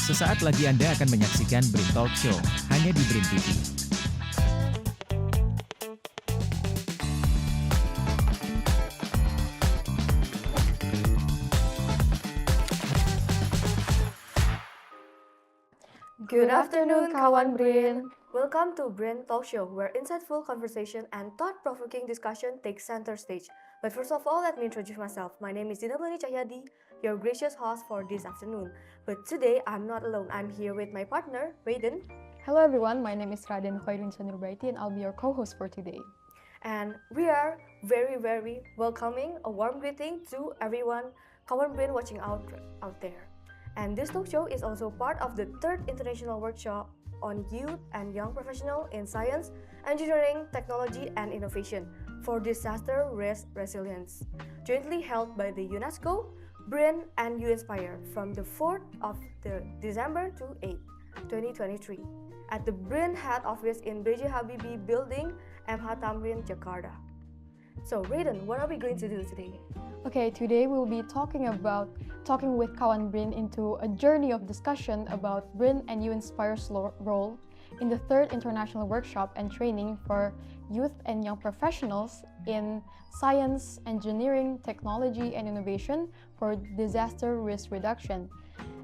Sesaat lagi Anda akan menyaksikan BRIN Talk Show, hanya di BRIN TV. Good afternoon, kawan BRIN. Welcome to BRIN Talk Show, where insightful conversation and thought-provoking discussion take center stage. But first of all, let me introduce myself. My name is Dinabani Cahyadi, your gracious host for this afternoon. But today, I'm not alone. I'm here with my partner, Raiden. Hello everyone, my name is Raden Khairin Chandrabaiti and I'll be your co-host for today. And we are very welcoming a warm greeting to everyone, kawan BRIN watching out there. And this talk show is also part of the 3rd International Workshop on Youth and Young Professionals in Science, Engineering, Technology and Innovation for Disaster Risk Resilience, jointly held by the UNESCO, BRIN and U-Inspire from the 4th of December to 8th, 2023 at the BRIN head office in B.J. Habibie Building, MH Tamrin, Jakarta. So Raiden, what are we going to do today? Okay, today we'll be talking with Kawan BRIN into a journey of discussion about BRIN and U-Inspire's role in the 3rd International Workshop and Training for Youth and Young Professionals in Science, Engineering, Technology and Innovation for Disaster Risk Reduction.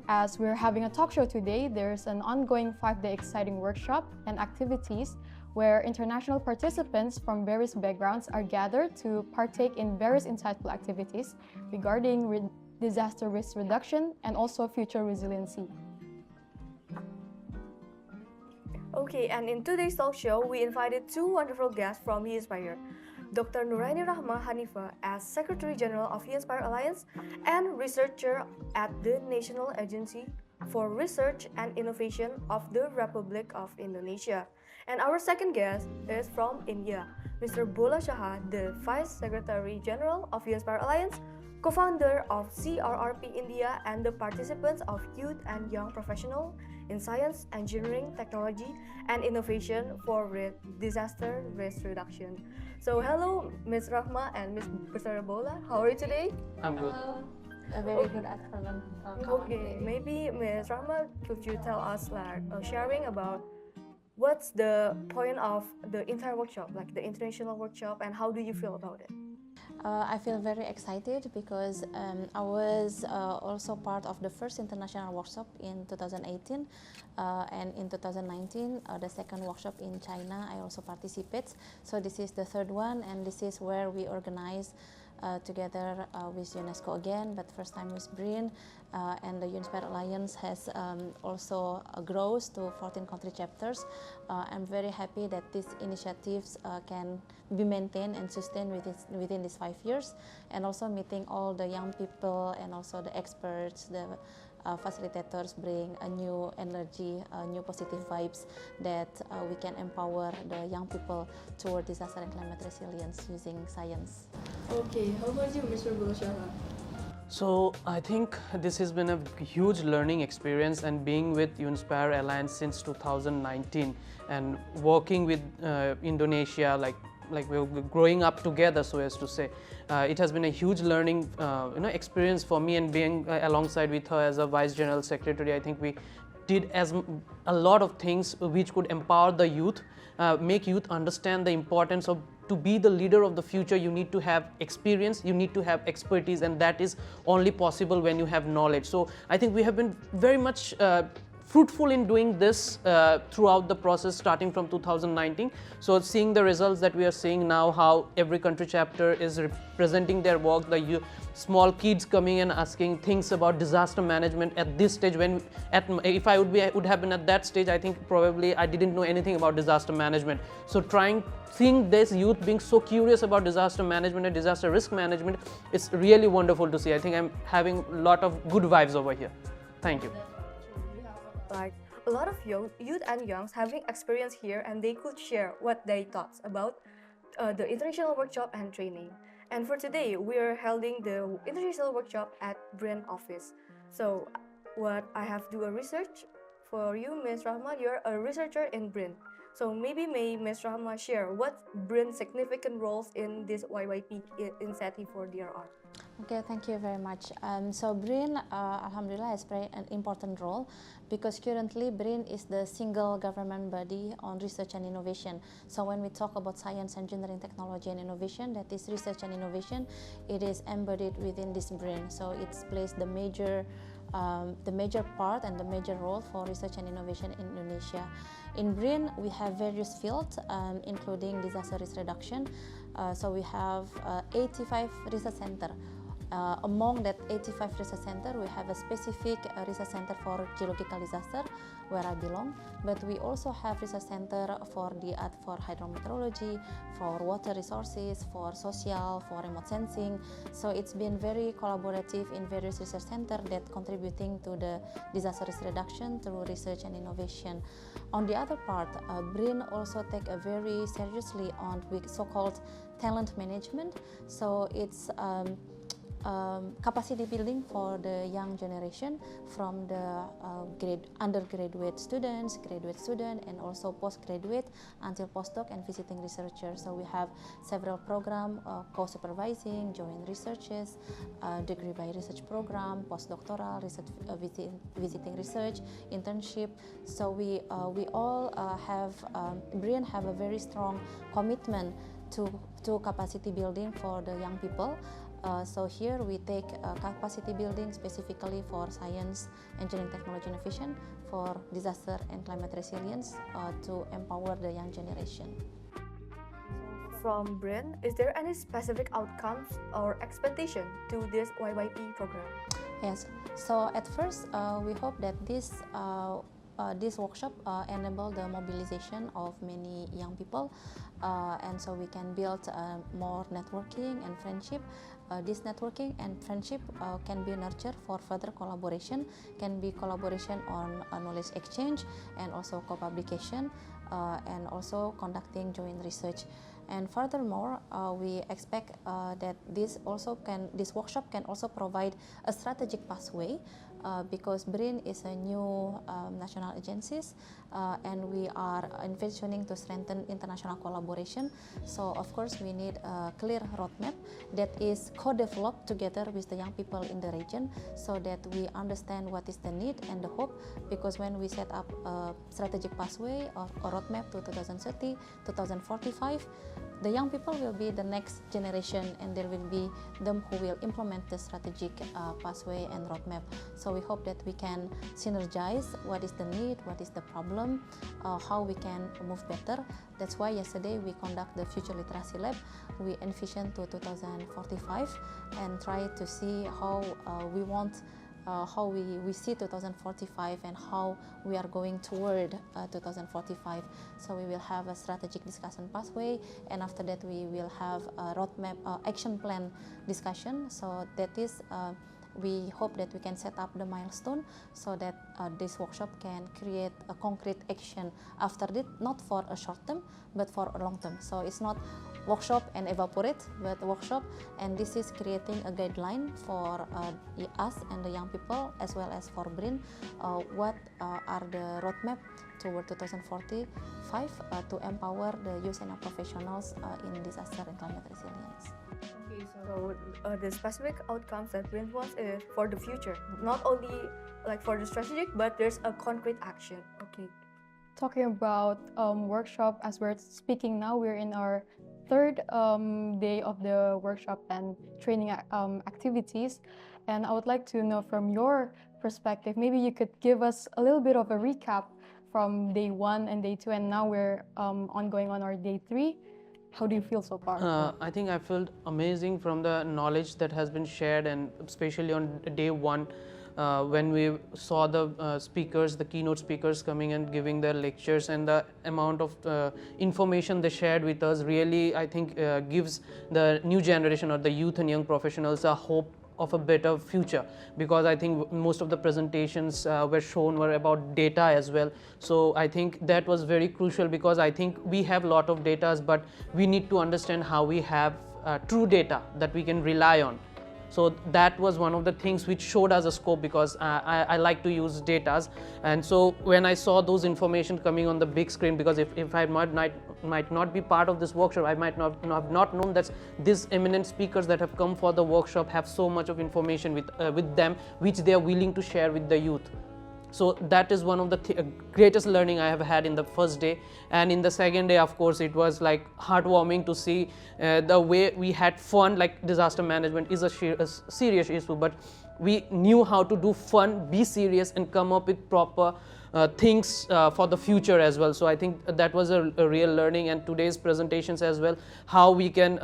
As we're having a talk show today, there's an ongoing 5-day exciting workshop and activities where international participants from various backgrounds are gathered to partake in various insightful activities regarding disaster risk reduction and also future resiliency. Okay, and in today's talk show, we invited 2 wonderful guests from U-Inspire, Dr. Nuraini Rahma Hanifa as Secretary General of U-Inspire Alliance and researcher at the National Agency for Research and Innovation of the Republic of Indonesia. And our second guest is from India, Mr. Bola Shah, the Vice Secretary General of U-Inspire Alliance, co-founder of CRRP India, and the participants of Youth and Young Professional in Science, Engineering, Technology, and Innovation for Disaster Risk Reduction. So hello, Ms. Rahma and Mr. Bola. How are you today? I'm good. A very good afternoon. Okay, maybe Ms. Rahma, could you tell us sharing about what's the point of the entire workshop, like the international workshop, and how do you feel about it? I feel very excited because I was also part of the first international workshop in 2018 and in 2019 the second workshop in China I also participate. So this is the 3rd one, and this is where we organize together with UNESCO again, but first time with BRIN, and the U-Inspire Alliance has also grows to 14 country chapters. I'm very happy that these initiatives can be maintained and sustained within these 5 years, and also meeting all the young people and also the experts, the facilitators bring a new energy, new positive vibes that we can empower the young people toward disaster and climate resilience using science. Okay, how about you, Mr. Bulashara? So I think this has been a huge learning experience, and being with U-Inspire Alliance since 2019 and working with Indonesia, like we're growing up together, so as to say, it has been a huge learning experience for me, and being alongside with her as a Vice General Secretary, I think we did a lot of things which could empower the youth, make youth understand the importance of to be the leader of the future. You need to have experience, you need to have expertise, and that is only possible when you have knowledge. So I think we have been very much fruitful in doing this throughout the process starting from 2019. So seeing the results that we are seeing now, how every country chapter is presenting their work, the small kids coming and asking things about disaster management at this stage, if I would have been at that stage, I think probably I didn't know anything about disaster management. So seeing this youth being so curious about disaster management and disaster risk management, it's really wonderful to see. I think I'm having a lot of good vibes over here. Thank you. Like a lot of youth and youngs having experience here, and they could share what they thought about the international workshop and training. And for today, we are holding the international workshop at BRIN office. So what I have to do a research for you, Ms. Rahma. You're a researcher in BRIN. So maybe may Ms. Rahma share what BRIN significant roles in this YYP initiative for DRR? Okay, thank you very much. So BRIN, Alhamdulillah, has played an important role because currently BRIN is the single government body on research and innovation. So when we talk about science, engineering, technology, and innovation, that is research and innovation, it is embedded within this BRIN. So it plays the major part and the major role for research and innovation in Indonesia. In BRIN, we have various fields, including disaster risk reduction. So we have 85 research centers. Among that 85 research center, we have a specific research center for geological disaster, where I belong, but we also have research center for hydrometeorology, for water resources, for social, for remote sensing. So it's been very collaborative in various research center that contributing to the disaster risk reduction through research and innovation. On the other part, BRIN also take a very seriously on so-called talent management. So it's capacity building for the young generation from the undergraduate students, graduate students, and also postgraduate until postdoc and visiting researchers. So we have several programs, co-supervising, joint researches, degree by research program, postdoctoral research, visiting research, internship. So we all BRIN have a very strong commitment to capacity building for the young people. So here we take capacity building specifically for science, engineering, technology, innovation, for disaster and climate resilience to empower the young generation. From BRIN, is there any specific outcomes or expectation to this YYP program? Yes. So at first, we hope that this workshop enable the mobilization of many young people, and so we can build more networking and friendship. This networking and friendship can be nurtured for further collaboration, can be collaboration on knowledge exchange and also co-publication, and also conducting joint research. And furthermore, we expect that this workshop can also provide a strategic pathway because BRIN is a new national agencies, and we are envisioning to strengthen international collaboration. So of course we need a clear roadmap that is co-developed together with the young people in the region, so that we understand what is the need and the hope, because when we set up a strategic pathway or a roadmap to 2030, 2045, the young people will be the next generation, and there will be them who will implement the strategic pathway and roadmap. So we hope that we can synergize what is the need, what is the problem, how we can move better. That's why yesterday we conduct the Future Literacy Lab. We envision to 2045 and try to see how how we see 2045 and how we are going toward 2045. So we will have a strategic discussion pathway, and after that we will have a roadmap action plan discussion. So that is we hope that we can set up the milestone so that this workshop can create a concrete action after it, not for a short term but for a long term. So it's not workshop and evaporate, but workshop, and this is creating a guideline for us and the young people, as well as for BRIN, what are the roadmap toward 2045 to empower the youth and professionals in disaster and climate resilience. Okay, so the specific outcomes that BRIN wants is for the future, not only like for the strategic, but there's a concrete action. Okay. Talking about workshop, as we're speaking now, we're in our third day of the workshop and training activities, and I would like to know from your perspective, maybe you could give us a little bit of a recap from day 1 and day 2, and now we're ongoing on our day 3. How do you feel so far? I think I felt amazing from the knowledge that has been shared, and especially on day 1 when we saw the speakers, the keynote speakers coming and giving their lectures, and the amount of information they shared with us really, I think, gives the new generation or the youth and young professionals a hope of a better future, because I think most of the presentations were about data as well. So I think that was very crucial, because I think we have a lot of data, but we need to understand how we have true data that we can rely on. So that was one of the things which showed us a scope, because I like to use data. And so when I saw those information coming on the big screen, because if I might not be part of this workshop, I might not have not known that these eminent speakers that have come for the workshop have so much of information with them, which they are willing to share with the youth. So that is one of the greatest learning I have had in the first day. And in the second day, of course, it was like heartwarming to see the way we had fun. Like, disaster management is a serious issue, but we knew how to do fun, be serious, and come up with proper things for the future as well. So I think that was a real learning, and today's presentations as well, how we can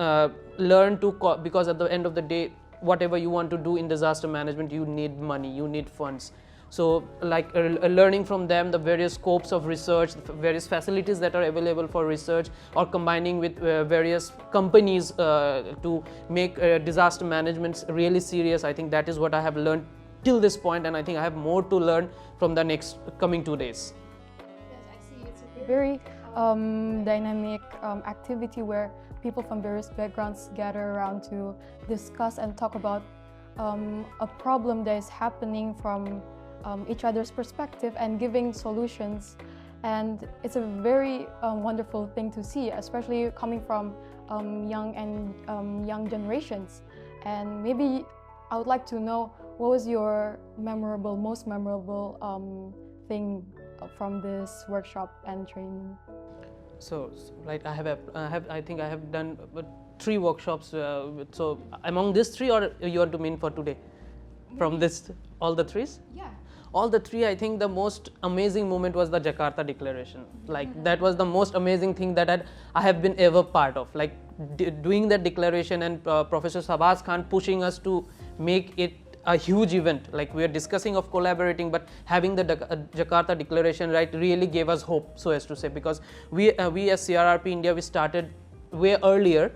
learn to, because at the end of the day, whatever you want to do in disaster management, you need money, you need funds. So like learning from them the various scopes of research, the various facilities that are available for research, or combining with various companies to make disaster management really serious. I think that is what I have learned till this point, and I think I have more to learn from the next coming 2 days. Yes, I see. It's a very dynamic activity where people from various backgrounds gather around to discuss and talk about a problem that is happening from each other's perspective and giving solutions. And it's a very wonderful thing to see, especially coming from young generations. And maybe I would like to know, what was your most memorable thing from this workshop and training? So like I think I have done 3 workshops. So among these 3, or you want to mean for today? From this, all the 3s? Yeah. All the 3, I think the most amazing moment was the Jakarta Declaration. Like, that was the most amazing thing that I have been ever part of. Like, doing that declaration, and Professor Sabaz Khan pushing us to make it a huge event. Like, we are discussing of collaborating, but having the Jakarta Declaration, right, really gave us hope, so as to say, because we as CRRP India, we started way earlier.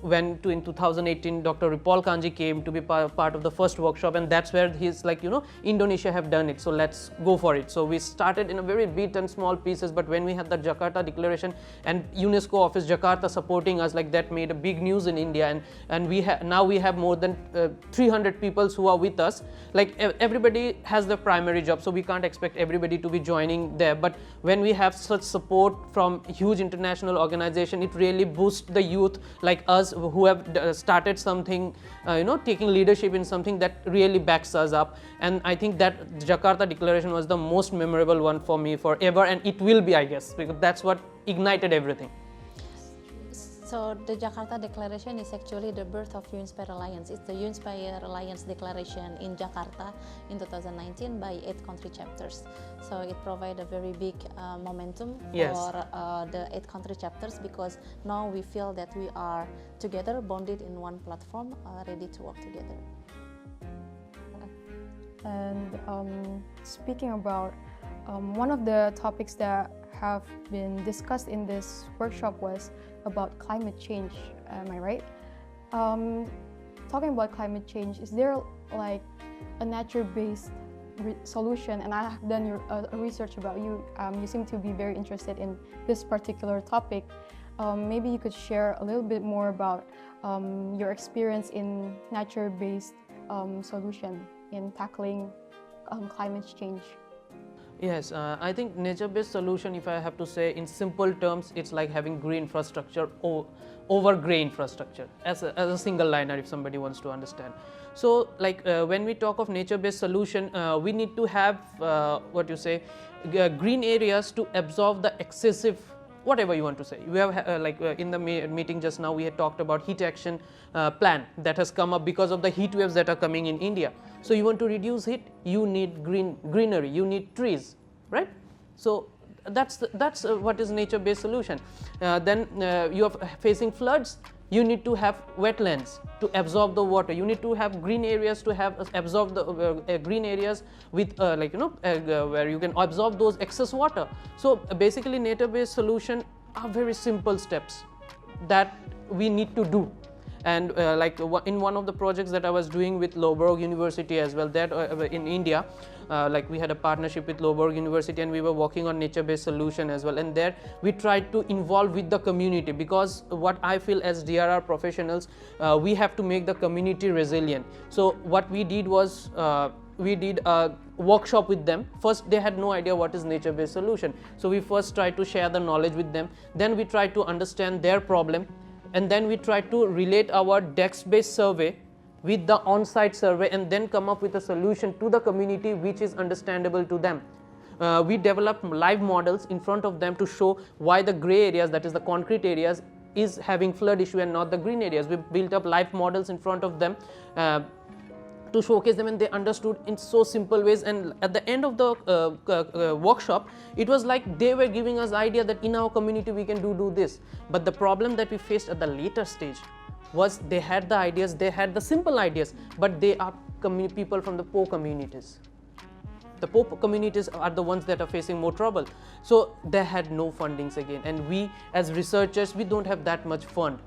When in 2018 Dr. Ripal Kanji came to be part of the first workshop, and that's where he's like, Indonesia have done it, so let's go for it. So we started in a very bit and small pieces, but when we had the Jakarta Declaration and UNESCO office Jakarta supporting us, like, that made a big news in India, and now we have more than 300 people who are with us. Like, everybody has the primary job, so we can't expect everybody to be joining there, but when we have such support from huge international organization, it really boosts the youth like us who have started something, taking leadership in something that really backs us up. And I think that Jakarta Declaration was the most memorable one for me forever, and it will be, I guess, because that's what ignited everything. So the Jakarta Declaration is actually the birth of UNSPIRE Alliance. It's the UNSPIRE Alliance Declaration in Jakarta in 2019 by 8 country chapters. So it provides a very big momentum for the 8 country chapters, because now we feel that we are together, bonded in one platform, ready to work together. And speaking about one of the topics that have been discussed in this workshop was about climate change. Am I right? Talking about climate change, is there like a nature-based solution? And I have done research about you. You seem to be very interested in this particular topic. Maybe you could share a little bit more about your experience in nature-based solution in tackling climate change. Yes, I think nature-based solution, if I have to say in simple terms, it's like having green infrastructure over grey infrastructure, as a single liner, if somebody wants to understand. So like when we talk of nature-based solution, we need to have green areas to absorb the excessive, whatever you want to say. We have in the meeting just now, we had talked about heat action plan that has come up because of the heat waves that are coming in India. So you want to reduce heat, you need greenery, you need trees, right? So that's what is nature-based solution. Then you are facing floods, you need to have wetlands to absorb the water. You need to have green areas to absorb the green areas with where you can absorb those excess water. So basically, nature-based solution are very simple steps that we need to do. And in one of the projects that I was doing with Loughborough University as well, that in India, like we had a partnership with Loborg University, and we were working on nature-based solution as well, and there we tried to involve with the community, because what I feel as DRR professionals, we have to make the community resilient. So what we did was we did a workshop with them. First, they had no idea what is nature-based solution, so we first tried to share the knowledge with them. Then we tried to understand their problem, and then we tried to relate our desk-based survey with the on-site survey, and then come up with a solution to the community which is understandable to them. We developed live models in front of them to show why the gray areas, that is the concrete areas, is having flood issue and not the green areas. We built up live models in front of them to showcase them, and they understood in so simple ways. And at the end of the workshop, it was like they were giving us idea that in our community we can do this. But the problem that we faced at the later stage was they had the ideas, they had the simple ideas, but they are people from the poor communities. The poor communities are the ones that are facing more trouble. So they had no fundings again, and we as researchers, we don't have that much fund.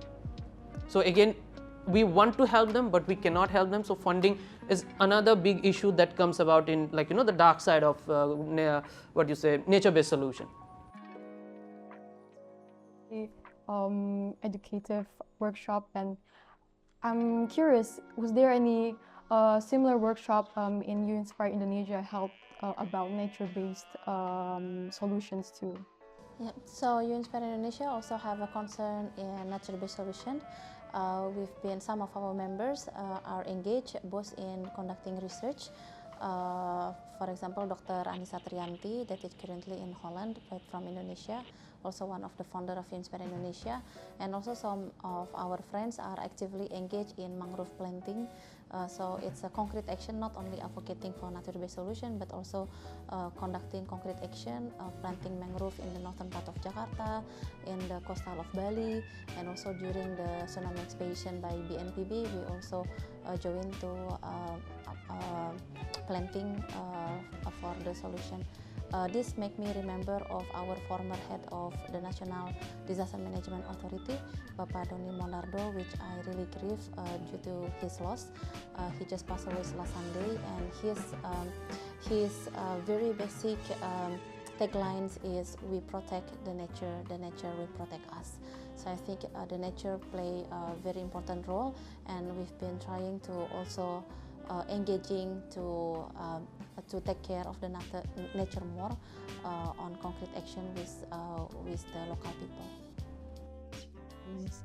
So again, we want to help them, but we cannot help them. So funding is another big issue that comes about in, like, the dark side of nature-based solution. Educative workshop, and I'm curious, was there any similar workshop in YYPs Indonesia held about nature-based solutions too? Yeah, so YYPs Indonesia also have a concern in nature-based solution. Some of our members are engaged both in conducting research. For example, Dr. Anissa Trianti, that is currently in Holland, but from Indonesia, also one of the founder of YYPs Indonesia, and also some of our friends are actively engaged in mangrove planting. So it's a concrete action, not only advocating for nature-based solution, but also conducting concrete action, planting mangrove in the northern part of Jakarta, in the coastal of Bali, and also during the tsunami expedition by BNPB, we also joined to planting for the solution. This make me remember of our former head of the National Disaster Management Authority, Bapak Doni Monardo, which I really grieve due to his loss. He just passed away last Sunday, and his very basic taglines is "We protect the nature will protect us." So I think the nature play a very important role, and we've been trying to also engaging to take care of the nature more on concrete action with the local people. Yes.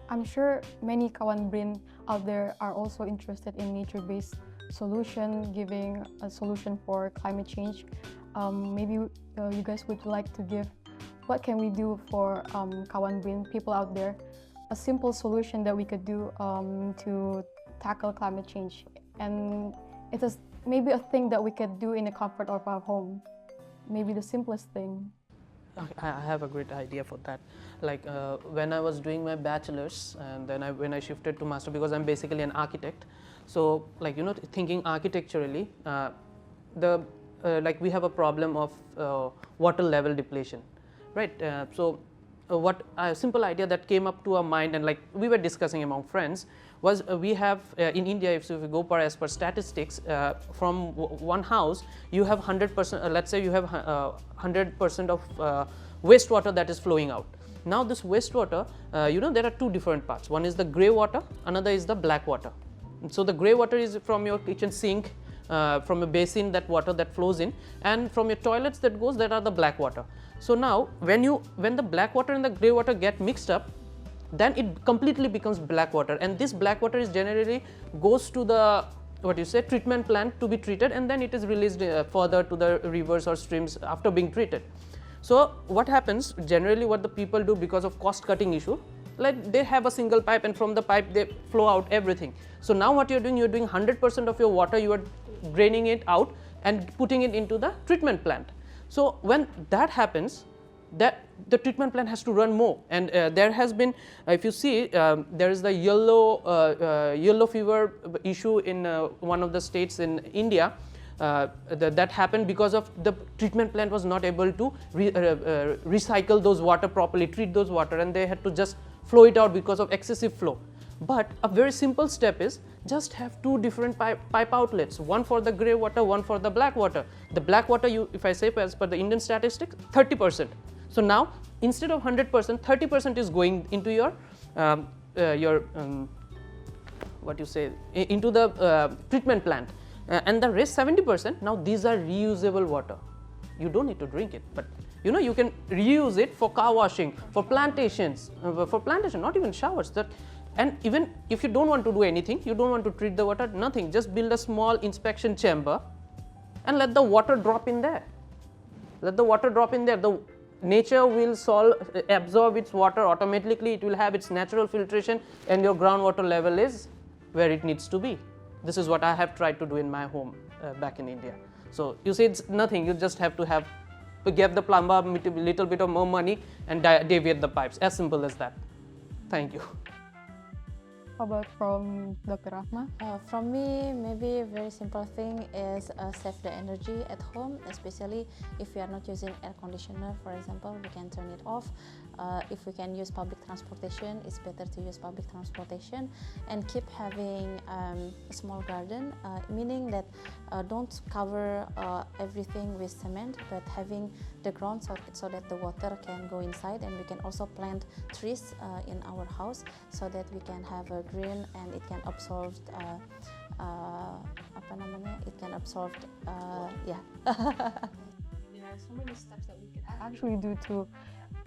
I'm sure many Kawan BRIN out there are also interested in nature-based solution, giving a solution for climate change. Maybe you guys would like to give, what can we do for Kawan BRIN, people out there, a simple solution that we could do to tackle climate change, and it is maybe a thing that we could do in the comfort of our home, maybe the simplest thing. I have a great idea for that. Like when I was doing my bachelor's, and then when I shifted to master, because I'm basically an architect, so like thinking architecturally, like we have a problem of water level depletion, right? What a simple idea that came up to our mind, and like we were discussing among friends, was we have in India, if we go as per statistics, from one house you have 100%, let's say you have 100% of wastewater that is flowing out. Now this wastewater, there are two different parts. One is the grey water, another is the black water. So the grey water is from your kitchen sink, from a basin, that water that flows in, and from your toilets that are the black water. So now when the black water and the grey water get mixed up, then it completely becomes black water, and this black water is generally goes to the treatment plant to be treated, and then it is released further to the rivers or streams after being treated. So what happens generally, what the people do because of cost cutting issue, like they have a single pipe, and from the pipe they flow out everything. So now what you're doing 100% of your water, you are draining it out and putting it into the treatment plant. So when that happens, that the treatment plant has to run more, and there has been, if you see, there is the yellow fever issue in one of the states in India. That happened because of the treatment plant was not able to recycle those water properly, treat those water, and they had to just flow it out because of excessive flow. But a very simple step is just have two different pipe outlets, one for the gray water, one for the black water. The black water, if I say as per the Indian statistics, 30%. So now instead of 100%, 30% is going into your into the treatment plant, and the rest 70%. Now these are reusable water. You don't need to drink it, but you can reuse it for car washing, for plantations, not even showers. And even if you don't want to do anything, you don't want to treat the water, nothing, just build a small inspection chamber and let the water drop in there. Let the water drop in there. The nature will absorb its water automatically. It will have its natural filtration, and your groundwater level is where it needs to be. This is what I have tried to do in my home back in India. So you see, it's nothing. You just have to give the plumber a little bit of more money and deviate the pipes. As simple as that. Thank you. How about from Dr. Rahma? From me, maybe a very simple thing is save the energy at home, especially if we are not using air conditioner, for example, we can turn it off. If we can use public transportation, it's better to use public transportation, and keep having a small garden, meaning that don't cover everything with cement, but having the ground so that the water can go inside, and we can also plant trees in our house so that we can have a green and it can absorb it can absorb There are so many steps that we can actually do to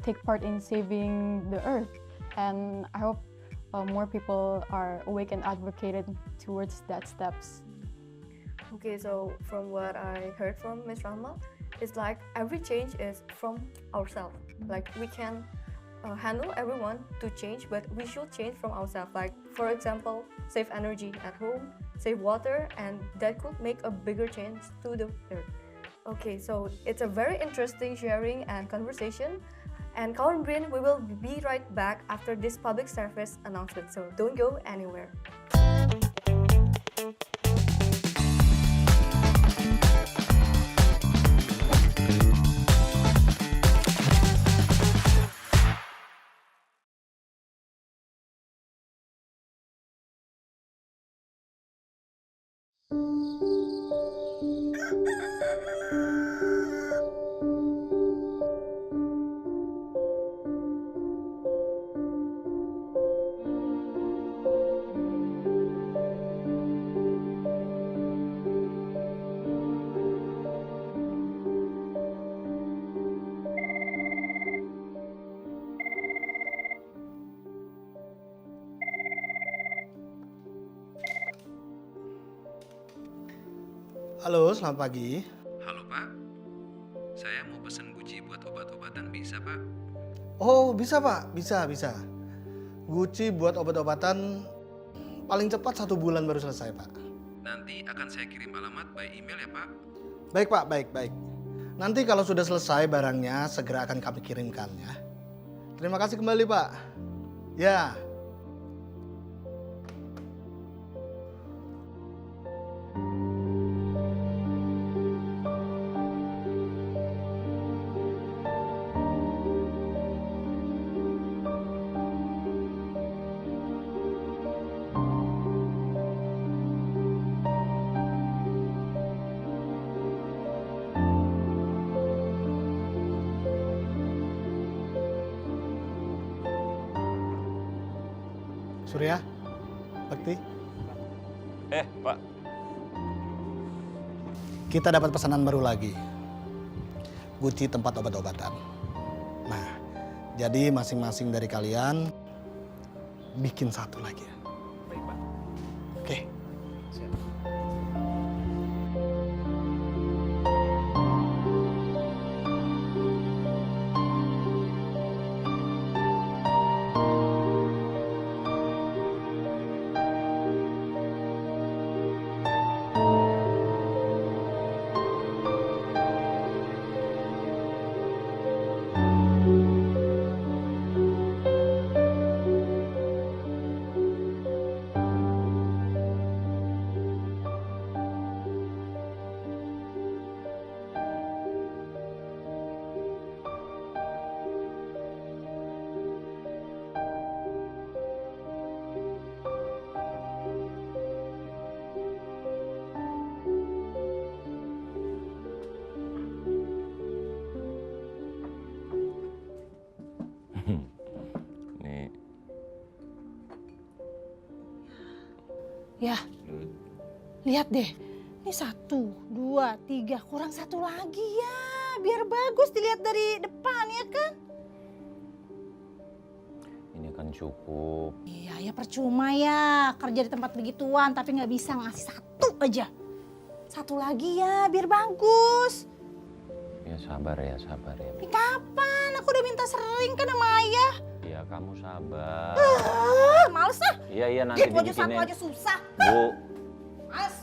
take part in saving the earth, and I hope more people are awake and advocated towards that steps. Okay, so from what I heard from Ms. Rahma, it's like every change is from ourselves. Like we can handle everyone to change, but we should change from ourselves. Like for example, save energy at home, save water, and that could make a bigger change to the earth. Okay, so it's a very interesting sharing and conversation. And Kawan BRIN, we will be right back after this public service announcement, so don't go anywhere. Halo, selamat pagi. Halo Pak, saya mau pesen guci buat obat-obatan, bisa Pak? Oh, bisa Pak, bisa. Guci buat obat-obatan paling cepat 1 bulan baru selesai Pak. Nanti akan saya kirim alamat by email ya Pak? Baik Pak, baik. Nanti kalau sudah selesai barangnya segera akan kami kirimkan ya. Terima kasih kembali Pak. Ya. Surya, Bakti. Pak. Kita dapat pesanan baru lagi. Guci tempat obat-obatan. Nah, jadi masing-masing dari kalian bikin 1 lagi ya. Baik Pak. Oke. Siap. Ya, lihat deh. Ini 1, 2, 3, kurang 1 lagi ya. Biar bagus dilihat dari depan ya kan? Ini kan cukup. Iya, ya percuma ya kerja di tempat begituan tapi nggak bisa ngasih 1 aja. 1 lagi ya, biar bagus. Ya sabar ya. Tapi kapan? Aku udah minta sering kan sama ayah. Iya kamu sabar. Males ah. Iya nanti Baju dibikinin. 1 aja susah. Bu. Males.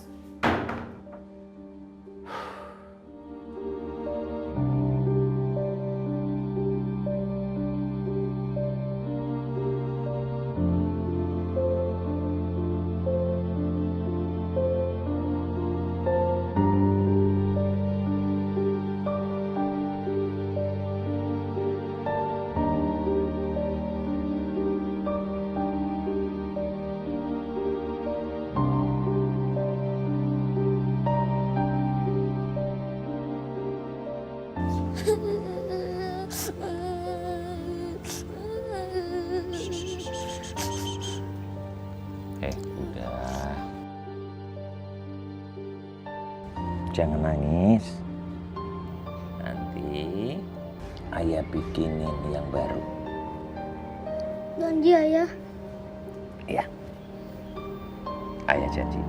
Udah. Jangan nangis. Nanti ayah bikinin yang baru. Janji ayah. Iya. Ayah janji.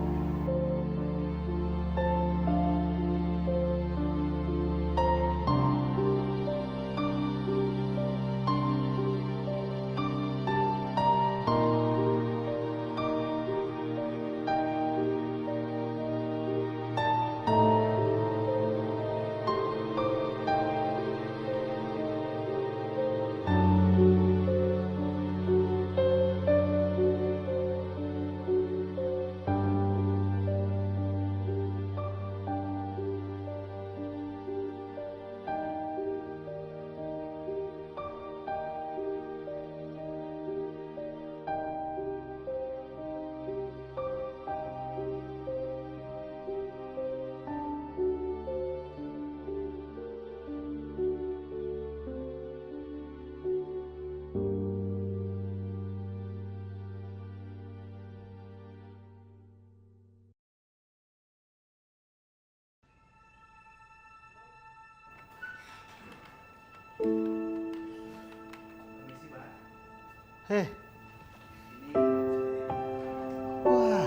Wah,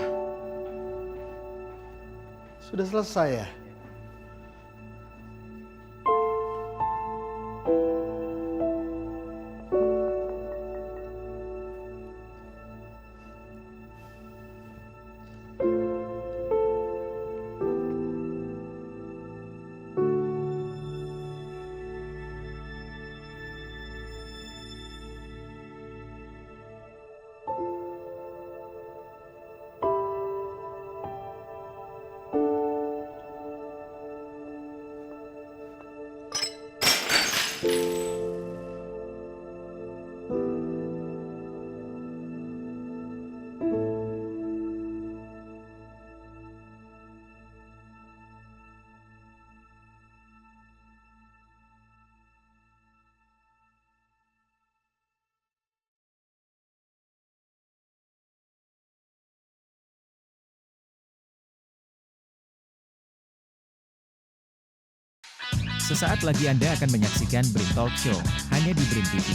sudah selesai ya? Sesaat lagi Anda akan menyaksikan BRIN Talk Show, hanya di BRIN TV.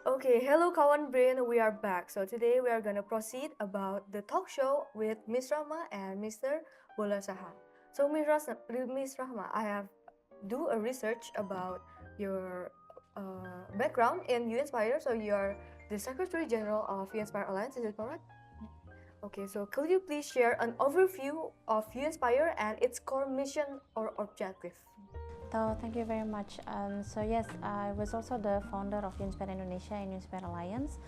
Okay, hello kawan BRIN, we are back. So today we are gonna proceed about the talk show with Miss Rahma and Mr. Bola Saha. So Miss Rahma, I have do a research about your background in YYPs. So you are the Secretary General of YYPs Alliance, is it correct? Okay, so could you please share an overview of YYPs and its core mission or objective? So thank you very much. So yes, I was also the founder of YYPs Indonesia and YYPs Alliance.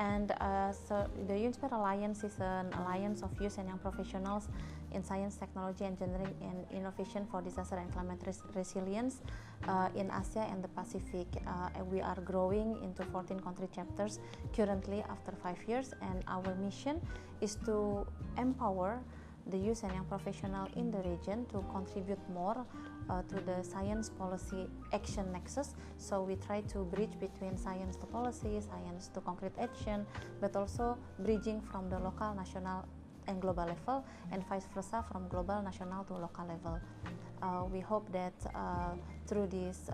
And so the YYPs Alliance is an alliance of youth and young professionals in science, technology, engineering, and innovation for disaster and climate resilience in Asia and the Pacific. And we are growing into 14 country chapters currently after 5 years. And our mission is to empower the youth and young professional in the region to contribute more to the science policy action nexus. So we try to bridge between science to policy, science to concrete action, but also bridging from the local, national, and global level, and vice versa from global, national to local level. We hope that through this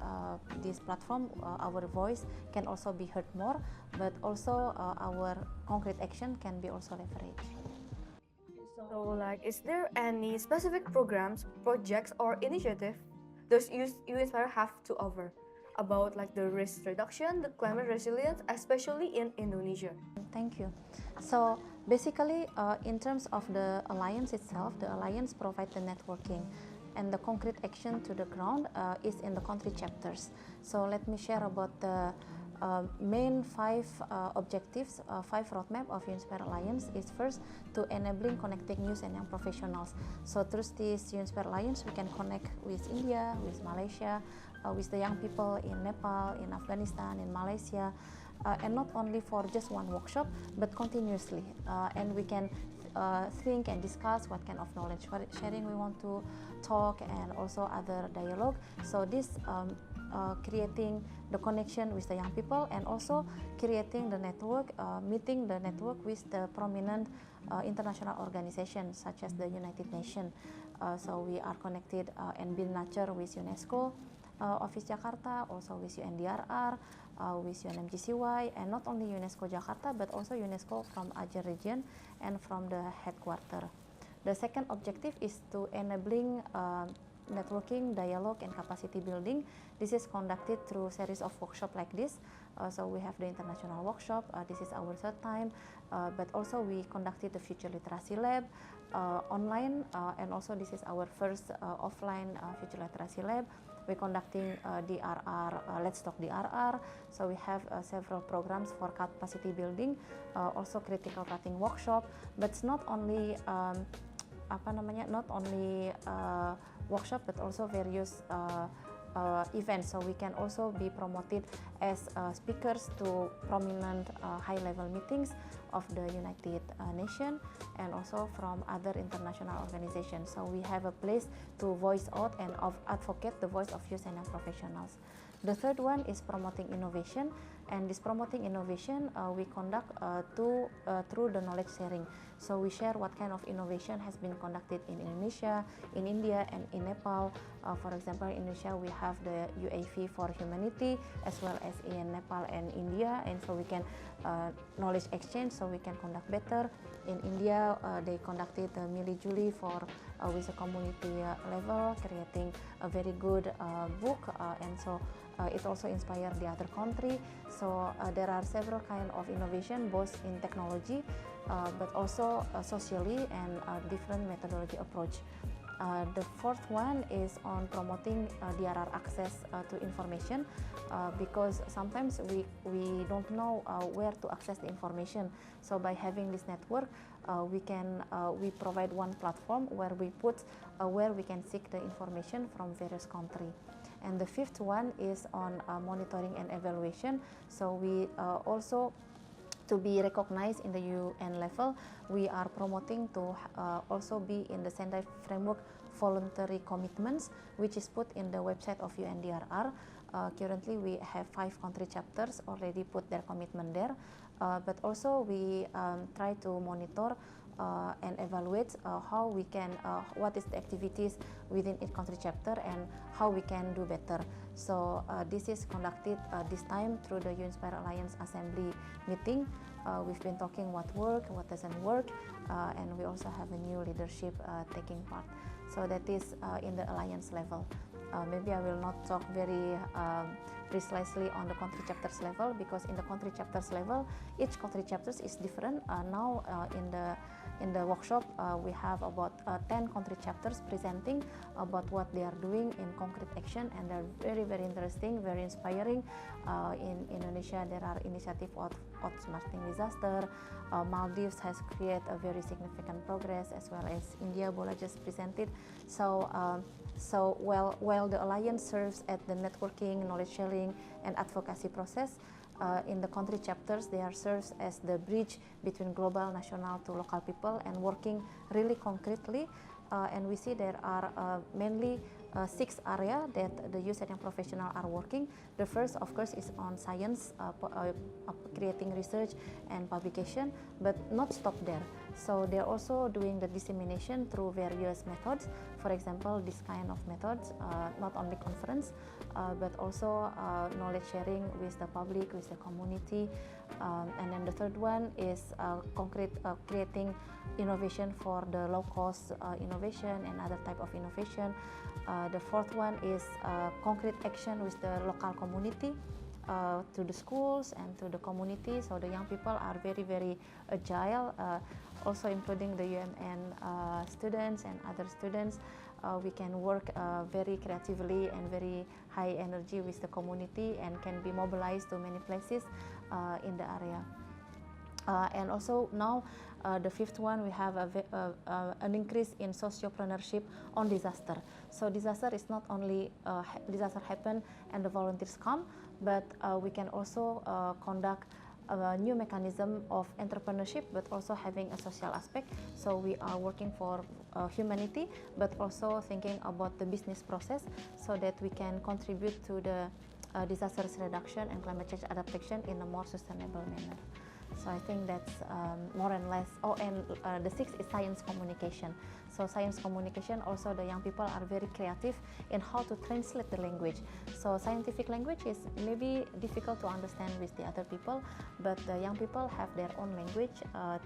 platform, our voice can also be heard more, but also our concrete action can be also leveraged. So, like, is there any specific programs, projects, or initiative those you Inspire have to offer about like the risk reduction, the climate resilience, especially in Indonesia? Thank you. So basically, in terms of the alliance itself, the alliance provides the networking, and the concrete action to the ground is in the country chapters. So let me share about the main 5 objectives, 5 roadmap of Inspire Alliance. Is first to enabling connecting youth and young professionals. So through this Inspire Alliance, we can connect with India, with Malaysia, with the young people in Nepal, in Afghanistan, in Malaysia, and not only for just one workshop, but continuously. And we can think and discuss what kind of knowledge sharing we want to talk, and also other dialogue. So this creating the connection with the young people, and also creating the network, meeting the network with the prominent international organizations such as the United Nations. So we are connected and build nature with UNESCO Office Jakarta, also with UNDRR, with UNMGCY, and not only UNESCO Jakarta, but also UNESCO from Aceh region and from the headquarter. The second objective is to enabling networking, dialogue, and capacity building. This is conducted through series of workshops like this. So we have the international workshop, this is our 3rd time, but also we conducted the Future Literacy Lab online, and also this is our first offline Future Literacy Lab. We're conducting DRR, Let's Talk DRR. So we have several programs for capacity building, also critical writing workshop, but it's not only not only workshop, but also various events. So we can also be promoted as speakers to prominent high-level meetings of the United Nations, and also from other international organizations. So we have a place to voice out and advocate the voice of youth and young professionals. The third one is promoting innovation, and this promoting innovation we conduct through the knowledge sharing. So we share what kind of innovation has been conducted in Indonesia, in India, and in Nepal. For example, in Indonesia we have the UAV for humanity, as well as in Nepal and India, and so we can knowledge exchange, so we can conduct better. In India, they conducted the Mili Juli for with a community level, creating a very good book, and so it also inspired the other country. So there are several kind of innovation, both in technology, but also socially, and different methodology approach. The fourth one is on promoting DRR access to information, because sometimes we don't know where to access the information. So by having this network, we provide one platform where we put where we can seek the information from various countries. And the fifth one is on monitoring and evaluation. So we also, to be recognized in the UN level, we are promoting to also be in the Sendai framework voluntary commitments, which is put in the website of UNDRR. Currently we have 5 country chapters already put their commitment there, but also we try to monitor and evaluate how we can, what is the activities within each country chapter, and how we can do better. So this is conducted this time through the Inspire Alliance Assembly meeting. We've been talking what works, what doesn't work, and we also have a new leadership taking part. So that is in the alliance level. Maybe I will not talk very precisely on the country chapters level, because in the country chapters level, each country chapters is different. Now in the workshop, we have about 10 country chapters presenting about what they are doing in concrete action, and they're very, very interesting, very inspiring. In Indonesia, there are initiatives of outsmarting disaster. Maldives has created a very significant progress, as well as India, Bola just presented. So while the alliance serves at the networking, knowledge sharing, and advocacy process, in the country chapters, they are serves as the bridge between global, national to local people and working really concretely. And we see there are mainly 6 areas that the youth and young professionals are working. The first, of course, is on science, creating research and publication, but not stop there. So they're also doing the dissemination through various methods. For example, this kind of methods, not only conference, but also knowledge sharing with the public, with the community. And then the third one is concrete creating innovation for the low-cost innovation and other type of innovation. The fourth one is concrete action with the local community, to the schools and to the community. So the young people are very, very agile, also including the UMN students and other students. We can work very creatively and very high energy with the community and can be mobilized to many places in the area. And also now, the fifth one, we have an increase in sociopreneurship on disaster. So disaster is not only disaster happen and the volunteers come, but we can also conduct a new mechanism of entrepreneurship, but also having a social aspect. So we are working for humanity, but also thinking about the business process so that we can contribute to the disaster reduction and climate change adaptation in a more sustainable manner. So I think that's more and less. Oh, and the sixth is science communication. So science communication, also the young people are very creative in how to translate the language. So scientific language is maybe difficult to understand with the other people, but the young people have their own language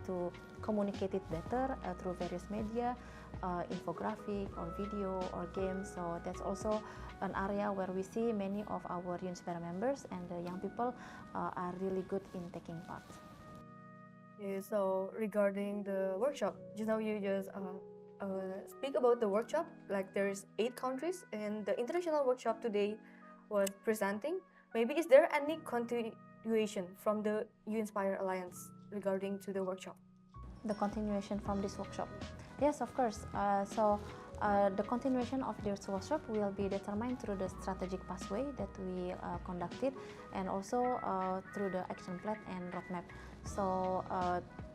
to communicate it better through various media, infographic or video or games. So that's also an area where we see many of our Unspire members and the young people are really good in taking part. Okay, so regarding the workshop, just now you just speak about the workshop. Like there is 8 countries, and the international workshop today was presenting. Maybe is there any continuation from the Unspire Alliance regarding to the workshop? The continuation from this workshop, yes, of course. The continuation of this workshop will be determined through the strategic pathway that we conducted, and also through the action plan and roadmap. So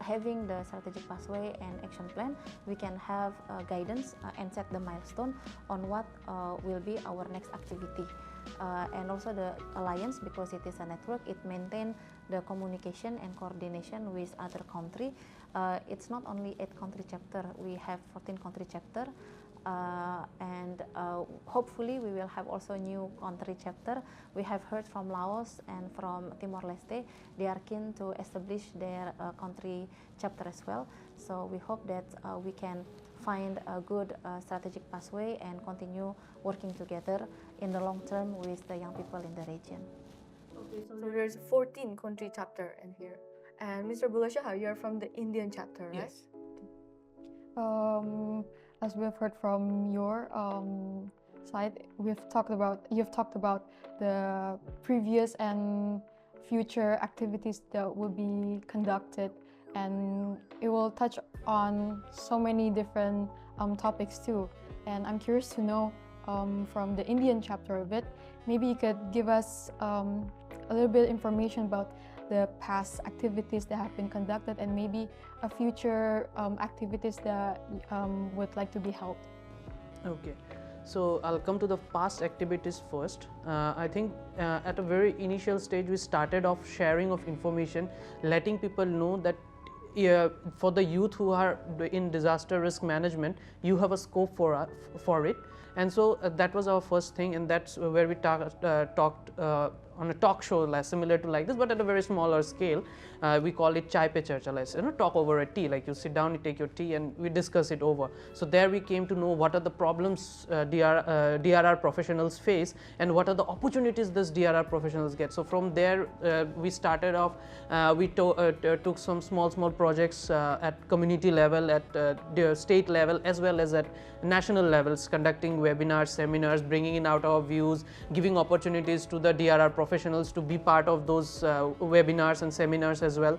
having the strategic pathway and action plan, we can have guidance and set the milestone on what will be our next activity. And also the alliance, because it is a network, it maintains the communication and coordination with other country. It's not only 8 country chapter, we have 14 country chapter. And hopefully we will have also new country chapter. We have heard from Laos and from Timor-Leste. They are keen to establish their country chapter as well. So we hope that we can find a good strategic pathway and continue working together in the long term with the young people in the region. Okay, so there's 14 country chapter in here. And Mr. Bulashaha, you're from the Indian chapter, right? Yes. As we've heard from your side, you've talked about the previous and future activities that will be conducted, and it will touch on so many different topics too. And I'm curious to know from the Indian chapter of it, maybe you could give us a little bit of information about the past activities that have been conducted and maybe a future activities that would like to be held. Okay, so I'll come to the past activities first. I think at a very initial stage we started off sharing of information, letting people know that for the youth who are in disaster risk management, you have a scope for it. And so that was our first thing, and that's where we talked on a talk show similar to like this, but at a very smaller scale. We call it chai pe charcha, talk over a tea. Like you sit down, you take your tea, and we discuss it over. So there we came to know what are the problems DRR professionals face, and what are the opportunities this DRR professionals get. So from there we started off. We took some small projects at community level, at the state level, as well as at national levels, conducting webinars, seminars, bringing in out our views, giving opportunities to the DRR professionals professionals to be part of those webinars and seminars as well.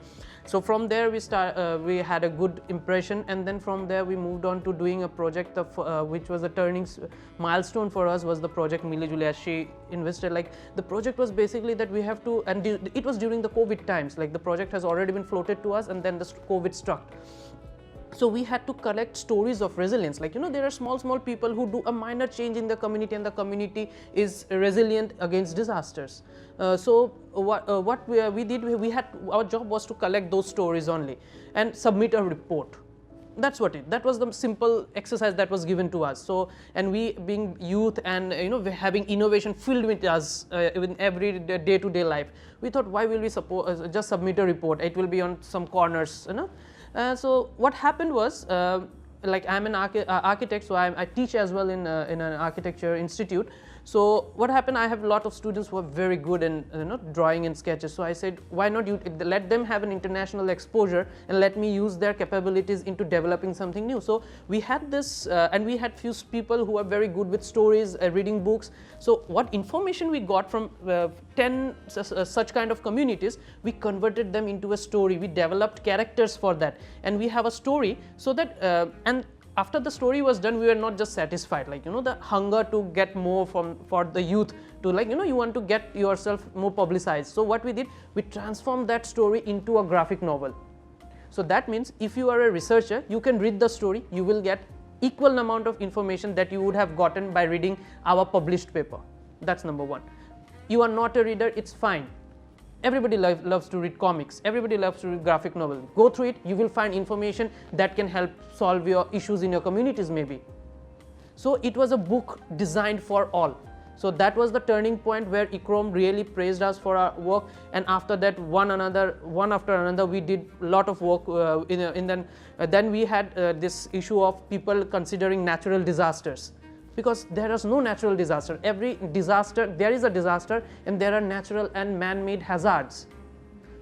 So from there we had a good impression, and then from there we moved on to doing a project of which was a turning milestone for us, was the project Milli Julia. She invested, like, the project was basically that we have to, and it was during the COVID times, like the project has already been floated to us and then the COVID struck. So we had to collect stories of resilience, like, there are small people who do a minor change in the community and the community is resilient against disasters. So what we did, our job was to collect those stories only and submit a report. That's that was the simple exercise that was given to us. So, and we being youth and having innovation filled with us in every day-to-day life, we thought, why will we just submit a report? It will be on some corners, so what happened was, like, I'm an architect, so I teach as well in an architecture institute. So what happened, I have a lot of students who are very good in drawing and sketches. So I said, why not you let them have an international exposure and let me use their capabilities into developing something new. So we had this, and we had few people who are very good with stories, reading books. So what information we got from 10 such kind of communities, we converted them into a story. We developed characters for that, and we have a story so that and after the story was done, we were not just satisfied, like, the hunger to get more for the youth to, like, you want to get yourself more publicized. So what we did, we transformed that story into a graphic novel. So that means if you are a researcher, you can read the story, you will get equal amount of information that you would have gotten by reading our published paper. That's number one. You are not a reader, it's fine. Everybody loves to read comics, everybody loves to read graphic novels. Go through it, you will find information that can help solve your issues in your communities maybe. So it was a book designed for all. So that was the turning point where ICROM really praised us for our work, and after that one after another we did a lot of work then we had this issue of people considering natural disasters. Because there is no natural disaster. Every disaster, there is a disaster, and there are natural and man-made hazards.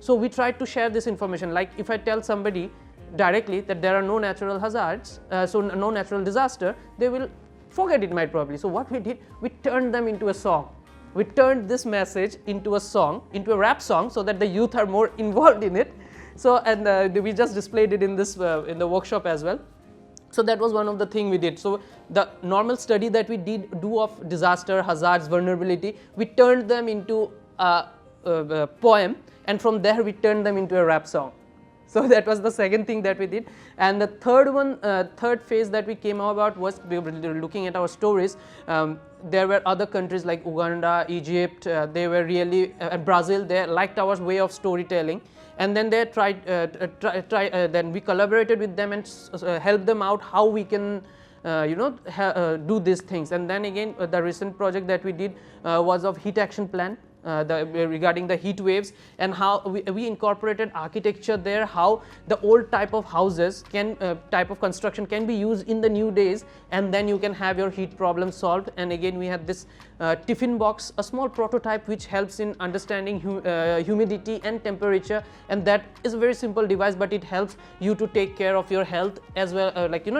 So we tried to share this information. Like, if I tell somebody directly that there are no natural hazards, so no natural disaster, they will forget it might probably. So what we did, we turned them into a song. We turned this message into a song, into a rap song, so that the youth are more involved in it. So, and we just displayed it in this in the workshop as well. So that was one of the things we did. So the normal study that we do of disaster, hazards, vulnerability, we turned them into a poem, and from there we turned them into a rap song. So that was the second thing that we did. And the third phase that we came about was we were looking at our stories. There were other countries like Uganda, Egypt, they were really, Brazil, they liked our way of storytelling. And then they then we collaborated with them and helped them out how we can do these things. And then again, the recent project that we did was of heat action plan. Regarding the heat waves, and how we incorporated architecture there, how the old type of houses type of construction can be used in the new days, and then you can have your heat problem solved. And again, we had this tiffin box, a small prototype which helps in understanding humidity and temperature, and that is a very simple device, but it helps you to take care of your health as well,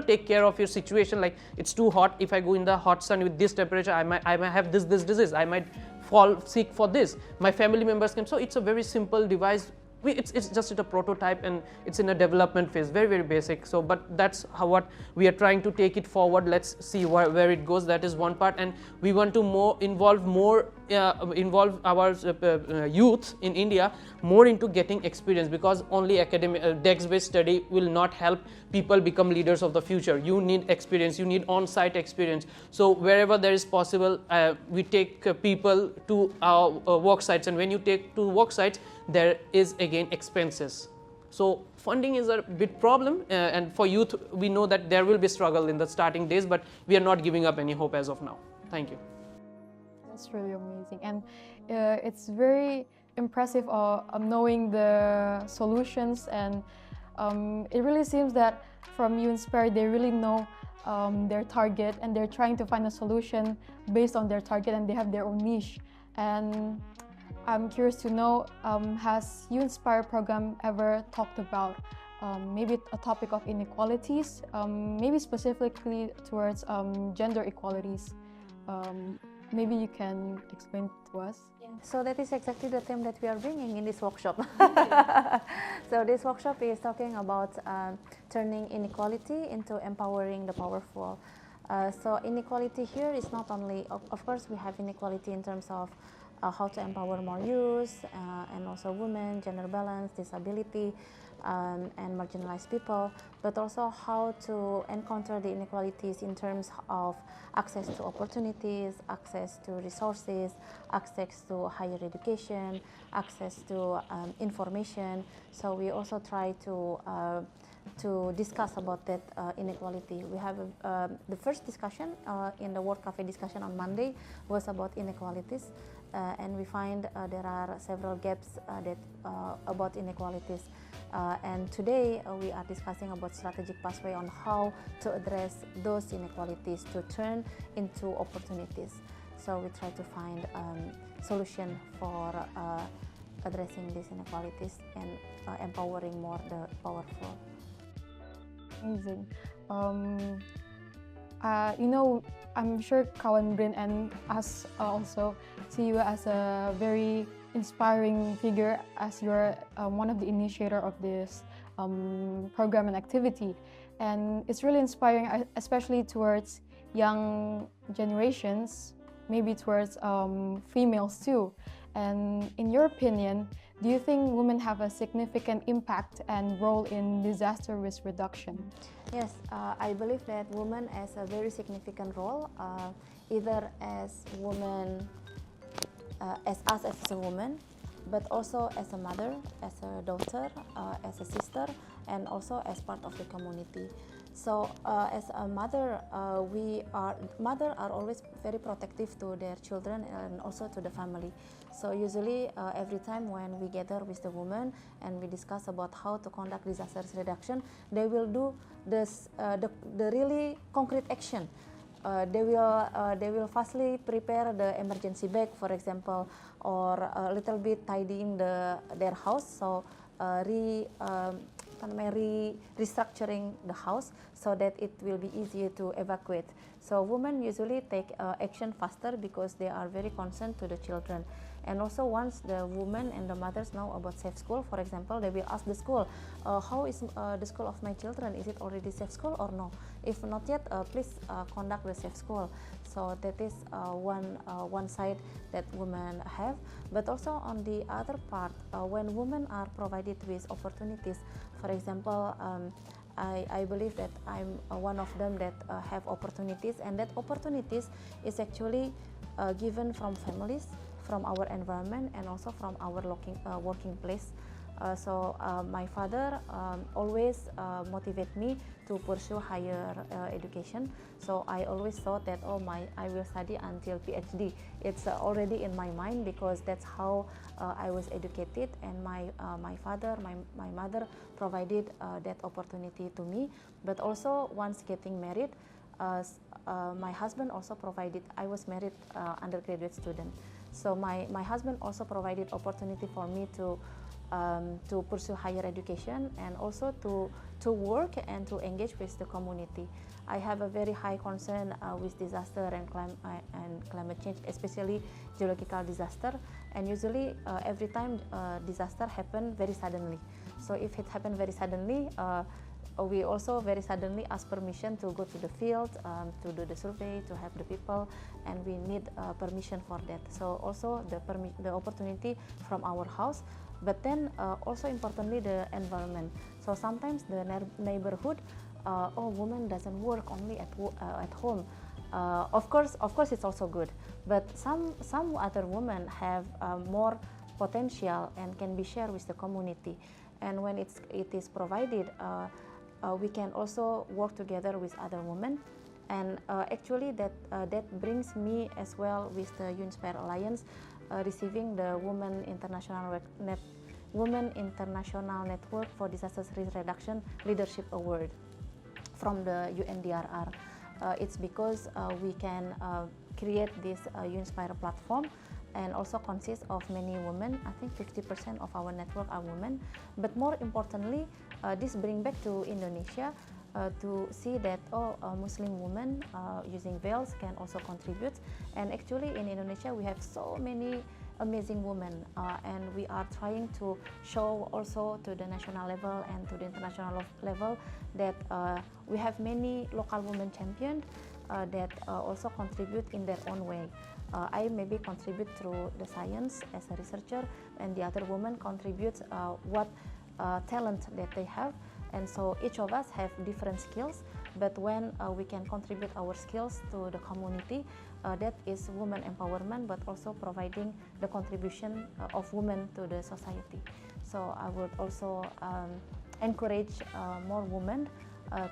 take care of your situation. Like, it's too hot, if I go in the hot sun with this temperature, I might have this disease, I might fall sick for this, my family members can. So it's a very simple device. It's just a prototype, and it's in a development phase, very, very basic. So, but that's what we are trying to take it forward. Let's see where it goes. That is one part, and we want to involve our youth in India more into getting experience, because only academic text-based study will not help people become leaders of the future. You need experience, you need on-site experience. So wherever there is possible, we take people to our work sites, and when you take to work sites, there is again expenses. So funding is a big problem, and for youth we know that there will be struggle in the starting days, but we are not giving up any hope as of now. Thank you. That's really amazing, and it's very impressive knowing the solutions, and it really seems that from Inspire they really know their target, and they're trying to find a solution based on their target, and they have their own niche. And I'm curious to know, has Inspire program ever talked about maybe a topic of inequalities, maybe specifically towards gender equalities? Maybe you can explain to us. So that is exactly the theme that we are bringing in this workshop. So this workshop is talking about turning inequality into empowering the powerful. So inequality here is not only, of course, we have inequality in terms of how to empower more youth and also women, gender balance, disability, and marginalized people, but also how to encounter the inequalities in terms of access to opportunities, access to resources, access to higher education, access to information. So we also try to discuss about that inequality. We have the first discussion in the World Cafe discussion on Monday was about inequalities, and we find there are several gaps about inequalities. And today we are discussing about strategic pathway on how to address those inequalities to turn into opportunities. So we try to find solution for addressing these inequalities and empowering more the powerful. Amazing. You know, I'm sure Kawan BRIN and us also see you as a very inspiring figure, as you're one of the initiator of this program and activity. And it's really inspiring, especially towards young generations, maybe towards females too. And in your opinion, do you think women have a significant impact and role in disaster risk reduction? Yes, I believe that women has a very significant role, either as women, as us as a woman, but also as a mother, as a daughter, as a sister, and also as part of the community. So as a mother, mothers are always very protective to their children and also to the family. So usually every time when we gather with the women and we discuss about how to conduct disaster reduction, they will do this, the really concrete action. They will firstly prepare the emergency bag, for example, or a little bit tidying their house. So restructuring the house so that it will be easier to evacuate. So women usually take action faster because they are very concerned to the children. And also once the women and the mothers know about safe school, for example, they will ask the school, how is the school of my children? Is it already safe school or no? If not yet, please conduct the safe school. So that is one side that women have. But also on the other part, when women are provided with opportunities, for example, I believe that I'm one of them that have opportunities, and that opportunities is actually given from families, from our environment, and also from our working place. So my father always motivate me to pursue higher education. So I always thought that I will study until PhD. It's already in my mind because that's how I was educated, and my father, my mother provided that opportunity to me. But also once getting married, my husband also provided. I was married undergraduate student. So my husband also provided opportunity for me to pursue higher education and also to work and to engage with the community. I have a very high concern with disaster and climate change, especially geological disaster. And usually every time disaster happen very suddenly. So if it happened very suddenly, we also very suddenly ask permission to go to the field, to do the survey, to help the people, and we need permission for that. So also the opportunity from our house, but then also importantly the environment. So sometimes the neighborhood, woman doesn't work only at home. Of course it's also good, but some other women have more potential and can be shared with the community. And when it is provided, we can also work together with other women, and actually that brings me as well with the UNSPIRE Alliance, receiving the Women International Network for Disaster Risk Reduction Leadership Award from the UN DRR. It's because we can create this UNSPIRE platform, and also consists of many women. I think 50% of our network are women. But more importantly, this brings back to Indonesia to see that Muslim women using veils can also contribute. And actually in Indonesia we have so many amazing women, and we are trying to show also to the national level and to the international level that we have many local women champions that also contribute in their own way. I maybe contribute through the science as a researcher, and the other woman contributes what talent that they have. And so each of us have different skills, but when we can contribute our skills to the community, that is women empowerment, but also providing the contribution of women to the society. So I would also encourage more women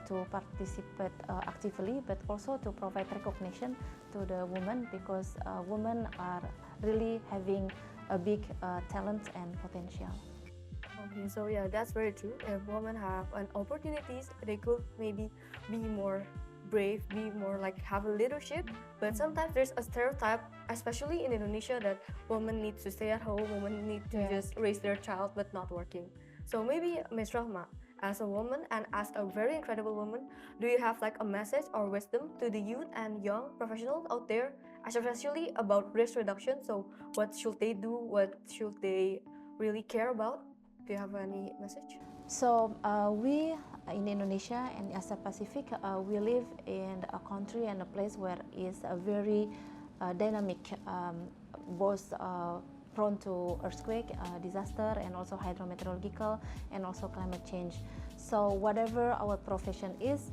to participate actively, but also to provide recognition to the women, because women are really having a big talent and potential. Okay, so yeah, that's very true. If women have an opportunities, they could maybe be more brave, be more like have a leadership. But sometimes there's a stereotype, especially in Indonesia, that women need to stay at home, women need to just raise their child but not working. So maybe Ms. Rahma, as a woman and as a very incredible woman, do you have like a message or wisdom to the youth and young professionals out there, especially about risk reduction? So what should they do? What should they really care about? Do you have any message? So we in Indonesia and Asia Pacific, we live in a country and a place where is a very dynamic, both prone to earthquake, disaster, and also hydrometeorological, and also climate change. So whatever our profession is,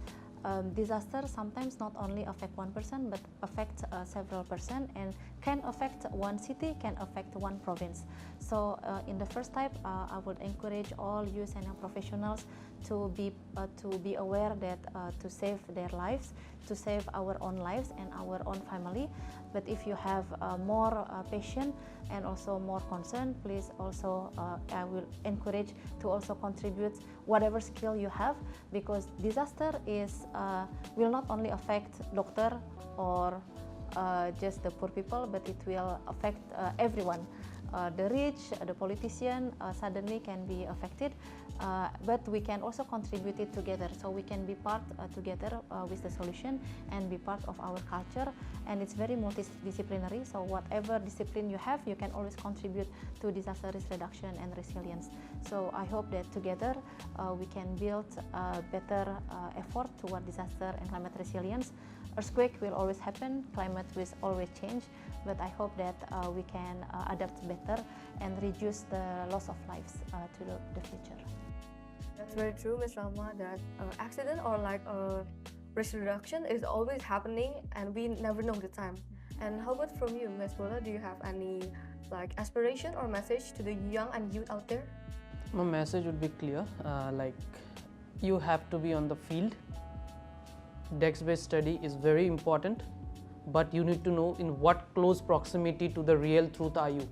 disaster sometimes not only affect one person, but affect several person, and can affect one city, can affect one province. So in the first type, I would encourage all youth and young professionals to be aware that to save their lives, to save our own lives and our own family. But if you have more passion and also more concern, please also I will encourage to also contribute whatever skill you have, because disaster is will not only affect doctor or just the poor people, but it will affect everyone. The rich, the politician suddenly can be affected, but we can also contribute it together. So we can be part together with the solution and be part of our culture. And it's very multidisciplinary. So whatever discipline you have, you can always contribute to disaster risk reduction and resilience. So I hope that together we can build a better effort toward disaster and climate resilience. Earthquake will always happen, climate will always change, but I hope that we can adapt better and reduce the loss of lives to the future. That's very true, Ms. Rahma, that accident or like risk reduction is always happening and we never know the time. And how about from you, Ms. Bola? Do you have any like aspiration or message to the young and youth out there? My message would be clear, like you have to be on the field. Desk-based study is very important, but you need to know in what close proximity to the real truth are you.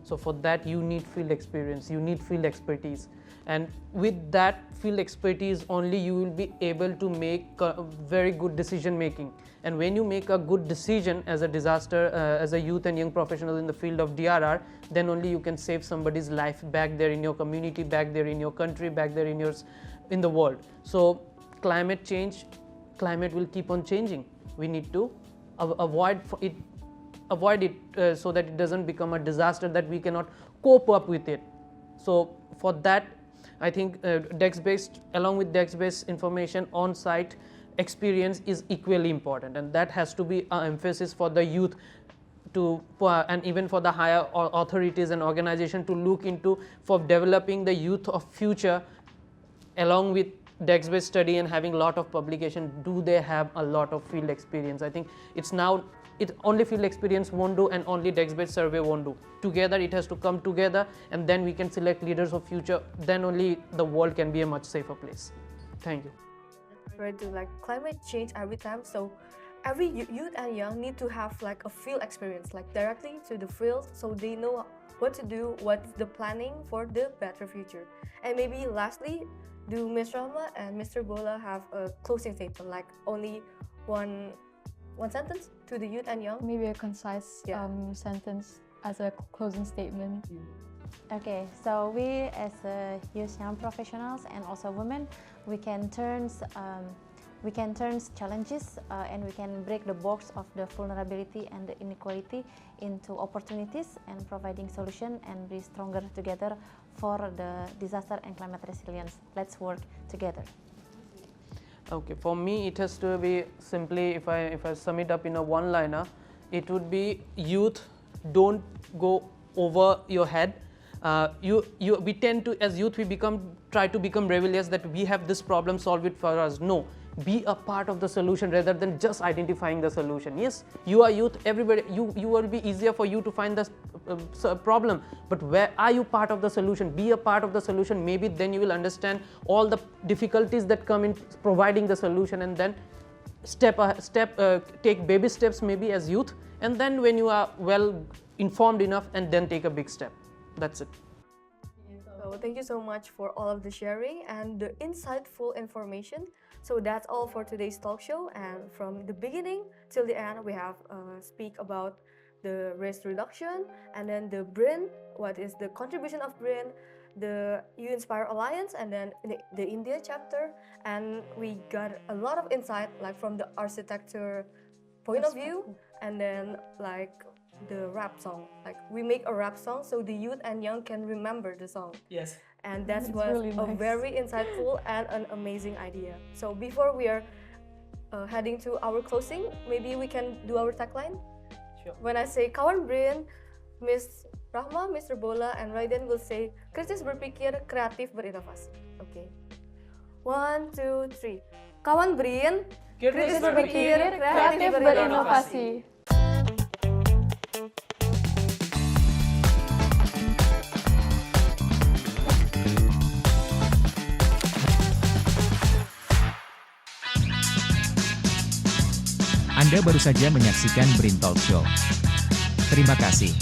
So for that you need field experience, you need field expertise, and with that field expertise only you will be able to make a very good decision making. And when you make a good decision as a disaster, as a youth and young professional in the field of DRR, then only you can save somebody's life back there in your community, back there in your country, back there in the world. So climate change, climate will keep on changing. We need to avoid it so that it doesn't become a disaster that we cannot cope up with it. So for that, I think desk-based, along with desk-based information, on-site experience is equally important, and that has to be an emphasis for the youth and even for the higher authorities and organization to look into for developing the youth of future. Along with desk-based study and having a lot of publication, do they have a lot of field experience? I think it's only field experience won't do, and only desk-based survey won't do. Together it has to come together, and then we can select leaders of future. Then only the world can be a much safer place. Thank you. Right, to like climate change every time, so every youth and young need to have like a field experience, like directly to the field, so they know what to do, what's the planning for the better future. And maybe lastly, do Ms. Rahma and Mr. Bola have a closing statement, like only one sentence to the youth and young? Maybe a concise sentence as a closing statement. Okay, so we as youth young professionals and also women, we can turn we can turn challenges and we can break the box of the vulnerability and the inequality into opportunities and providing solution and be stronger together for the disaster and climate resilience. Let's work together. Okay, for me it has to be simply, if I sum it up in a one-liner, it would be youth, don't go over your head. We tend to, as youth, try to become rebellious that we have this problem, solve it for us. No, be a part of the solution rather than just identifying the solution. Yes, you are youth, everybody, you will be easier for you to find the problem, but where are you part of the solution? Be a part of the solution. Maybe then you will understand all the difficulties that come in providing the solution, and then take baby steps maybe as youth, and then when you are well informed enough, and then take a big step. That's it. So thank you so much for all of the sharing and the insightful information. So that's all for today's talk show, and from the beginning till the end we have speak about the waste reduction, and then the BRIN, what is the contribution of BRIN, the You Inspire Alliance, and then the India chapter, and we got a lot of insight like from the architecture point of view, and then like the rap song, like we make a rap song so the youth and young can remember the song. Yes. And that's really a nice. very insightful and an amazing idea. So before we are heading to our closing, maybe we can do our tagline. Sure. When I say kawan BRIN, Miss Rahma, Mr. Bola, and Raiden will say kritis berpikir, kreatif berinovasi. Okay. 1, 2, 3. Kawan BRIN, kritis berpikir, Kreatif berinovasi. Anda baru saja menyaksikan BRIN Talk Show. Terima kasih.